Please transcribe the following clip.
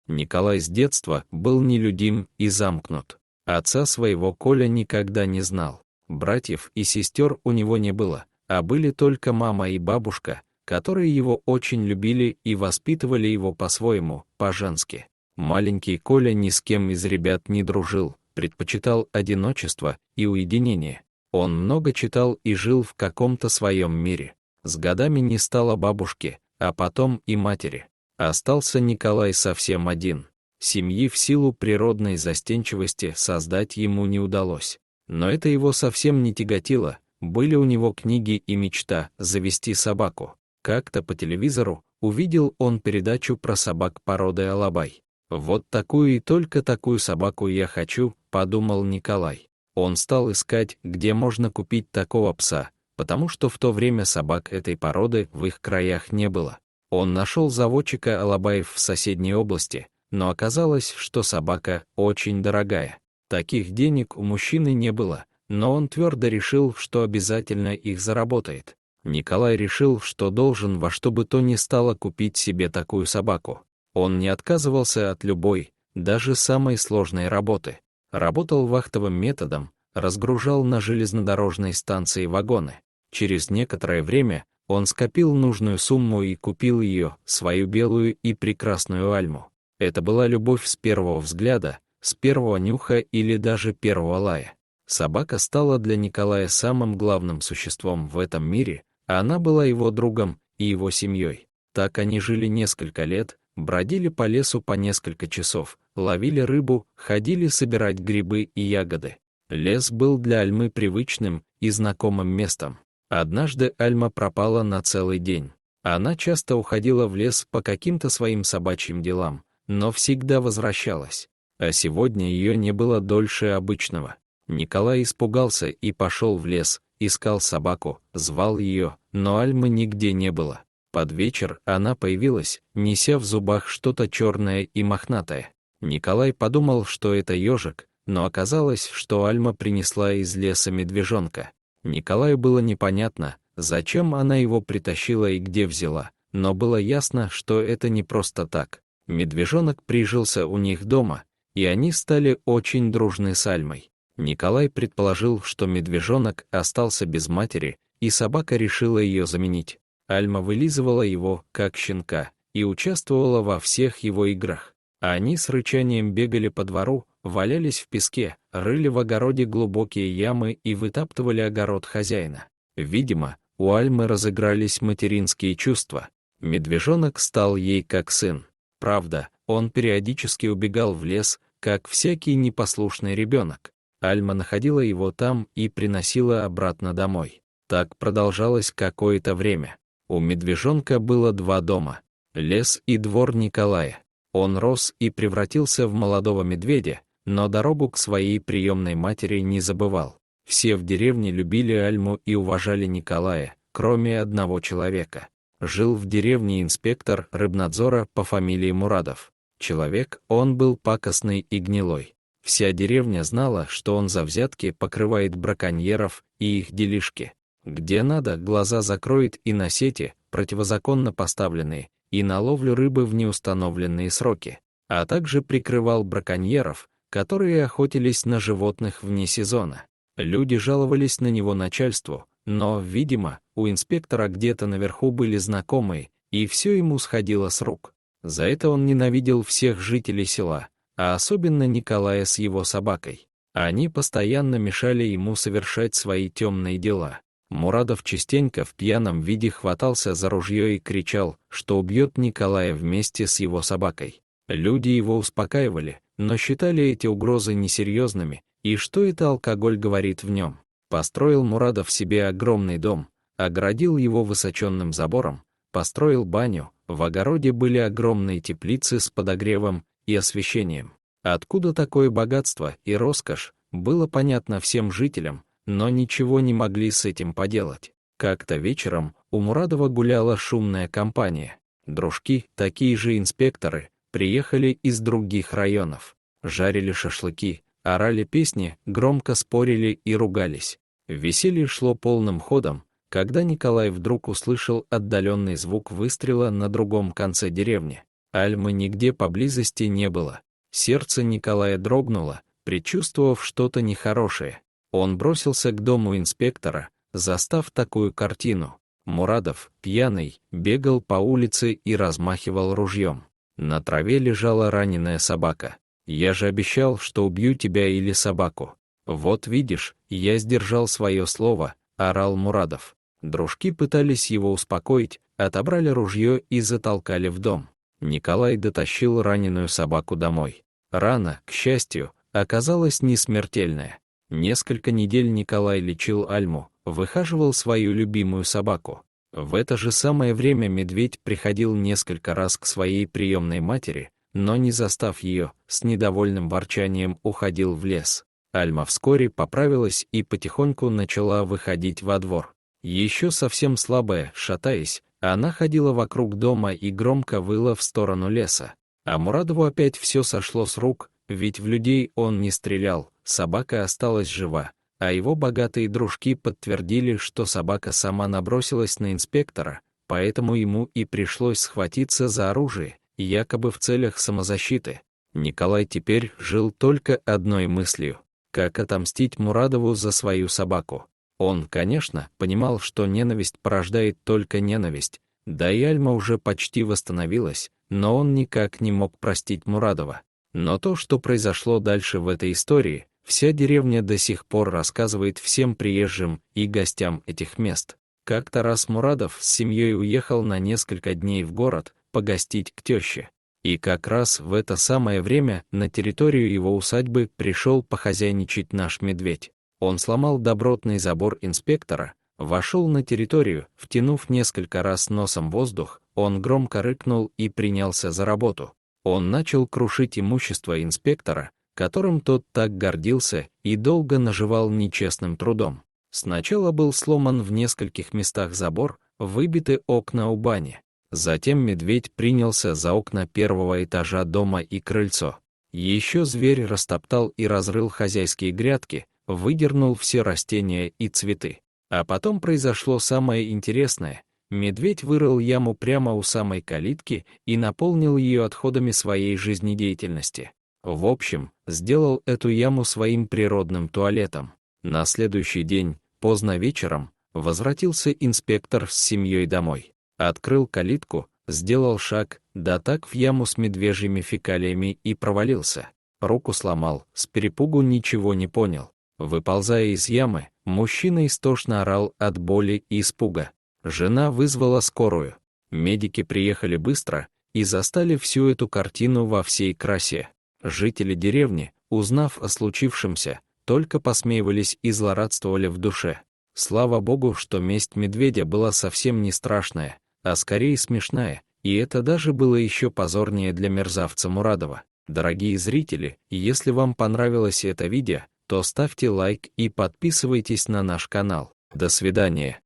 Николай с детства был нелюдим и замкнут. Отца своего Коля никогда не знал. Братьев и сестер у него не было, а были только мама и бабушка, которые его очень любили и воспитывали его по-своему, по-женски. Маленький Коля ни с кем из ребят не дружил, предпочитал одиночество и уединение. Он много читал и жил в каком-то своем мире. С годами не стало бабушки, а потом и матери. Остался Николай совсем один. Семьи в силу природной застенчивости создать ему не удалось. Но это его совсем не тяготило, были у него книги и мечта завести собаку. Как-то по телевизору увидел он передачу про собак породы алабай. «Вот такую и только такую собаку я хочу», — подумал Николай. Он стал искать, где можно купить такого пса, потому что в то время собак этой породы в их краях не было. Он нашел заводчика алабаев в соседней области, но оказалось, что собака очень дорогая. Таких денег у мужчины не было, но он твердо решил, что обязательно их заработает. Николай решил, что должен во что бы то ни стало купить себе такую собаку. Он не отказывался от любой, даже самой сложной работы. Работал вахтовым методом, разгружал на железнодорожной станции вагоны. Через некоторое время он скопил нужную сумму и купил ее, свою белую и прекрасную Альму. Это была любовь с первого взгляда, с первого нюха или даже первого лая. Собака стала для Николая самым главным существом в этом мире, а она была его другом и его семьей. Так они жили несколько лет, бродили по лесу по несколько часов, ловили рыбу, ходили собирать грибы и ягоды. Лес был для Альмы привычным и знакомым местом. Однажды Альма пропала на целый день. Она часто уходила в лес по каким-то своим собачьим делам, но всегда возвращалась. А сегодня ее не было дольше обычного. Николай испугался и пошел в лес, искал собаку, звал ее, но Альмы нигде не было. Под вечер она появилась, неся в зубах что-то черное и мохнатое. Николай подумал, что это ежик, но оказалось, что Альма принесла из леса медвежонка. Николаю было непонятно, зачем она его притащила и где взяла, но было ясно, что это не просто так. Медвежонок прижился у них дома, и они стали очень дружны с Альмой. Николай предположил, что медвежонок остался без матери, и собака решила ее заменить. Альма вылизывала его, как щенка, и участвовала во всех его играх. А они с рычанием бегали по двору, валялись в песке, рыли в огороде глубокие ямы и вытаптывали огород хозяина. Видимо, у Альмы разыгрались материнские чувства. Медвежонок стал ей как сын. Правда, он периодически убегал в лес, как всякий непослушный ребенок. Альма находила его там и приносила обратно домой. Так продолжалось какое-то время. У медвежонка было два дома — лес и двор Николая. Он рос и превратился в молодого медведя, но дорогу к своей приемной матери не забывал. Все в деревне любили Альму и уважали Николая, кроме одного человека. Жил в деревне инспектор рыбнадзора по фамилии Мурадов. Человек, он был пакостный и гнилой. Вся деревня знала, что он за взятки покрывает браконьеров и их делишки. Где надо, глаза закроет и на сети, противозаконно поставленные, и на ловлю рыбы в неустановленные сроки, а также прикрывал браконьеров, которые охотились на животных вне сезона. Люди жаловались на него начальству, но, видимо, у инспектора где-то наверху были знакомые, и все ему сходило с рук. За это он ненавидел всех жителей села, а особенно Николая с его собакой. Они постоянно мешали ему совершать свои темные дела. Мурадов частенько в пьяном виде хватался за ружье и кричал, что убьет Николая вместе с его собакой. Люди его успокаивали, но считали эти угрозы несерьезными, и что это алкоголь говорит в нем. Построил Мурадов себе огромный дом, оградил его высоченным забором, построил баню, в огороде были огромные теплицы с подогревом и освещением. Откуда такое богатство и роскошь, было понятно всем жителям, но ничего не могли с этим поделать. Как-то вечером у Мурадова гуляла шумная компания. Дружки, такие же инспекторы, приехали из других районов. Жарили шашлыки, орали песни, громко спорили и ругались. Веселье шло полным ходом, когда Николай вдруг услышал отдаленный звук выстрела на другом конце деревни. Альмы нигде поблизости не было. Сердце Николая дрогнуло, предчувствовав что-то нехорошее. Он бросился к дому инспектора, застав такую картину. Мурадов, пьяный, бегал по улице и размахивал ружьем. На траве лежала раненая собака. «Я же обещал, что убью тебя или собаку. Вот видишь, я сдержал свое слово», — орал Мурадов. Дружки пытались его успокоить, отобрали ружье и затолкали в дом. Николай дотащил раненую собаку домой. Рана, к счастью, оказалась не смертельная. Несколько недель Николай лечил Альму, выхаживал свою любимую собаку. В это же самое время медведь приходил несколько раз к своей приемной матери, но не застав ее, с недовольным ворчанием уходил в лес. Альма вскоре поправилась и потихоньку начала выходить во двор. Еще совсем слабая, шатаясь, она ходила вокруг дома и громко выла в сторону леса. А Мурадову опять все сошло с рук, ведь в людей он не стрелял, собака осталась жива, а его богатые дружки подтвердили, что собака сама набросилась на инспектора, поэтому ему и пришлось схватиться за оружие, якобы в целях самозащиты. Николай теперь жил только одной мыслью — как отомстить Мурадову за свою собаку. Он, конечно, понимал, что ненависть порождает только ненависть, да и Альма уже почти восстановилась, но он никак не мог простить Мурадова. Но то, что произошло дальше в этой истории, вся деревня до сих пор рассказывает всем приезжим и гостям этих мест. Как-то раз Мурадов с семьей уехал на несколько дней в город погостить к теще. И как раз в это самое время на территорию его усадьбы пришел похозяйничать наш медведь. Он сломал добротный забор инспектора, вошел на территорию, втянув несколько раз носом воздух, он громко рыкнул и принялся за работу. Он начал крушить имущество инспектора, которым тот так гордился и долго наживал нечестным трудом. Сначала был сломан в нескольких местах забор, выбиты окна у бани. Затем медведь принялся за окна первого этажа дома и крыльцо. Еще зверь растоптал и разрыл хозяйские грядки, выдернул все растения и цветы. А потом произошло самое интересное. Медведь вырыл яму прямо у самой калитки и наполнил ее отходами своей жизнедеятельности. В общем, сделал эту яму своим природным туалетом. На следующий день, поздно вечером, возвратился инспектор с семьей домой. Открыл калитку, сделал шаг, да так в яму с медвежьими фекалиями и провалился. Руку сломал, с перепугу ничего не понял. Выползая из ямы, мужчина истошно орал от боли и испуга. Жена вызвала скорую. Медики приехали быстро и застали всю эту картину во всей красе. Жители деревни, узнав о случившемся, только посмеивались и злорадствовали в душе. Слава богу, что месть медведя была совсем не страшная, а скорее смешная, и это даже было еще позорнее для мерзавца Мурадова. Дорогие зрители, если вам понравилось это видео, то ставьте лайк и подписывайтесь на наш канал. До свидания.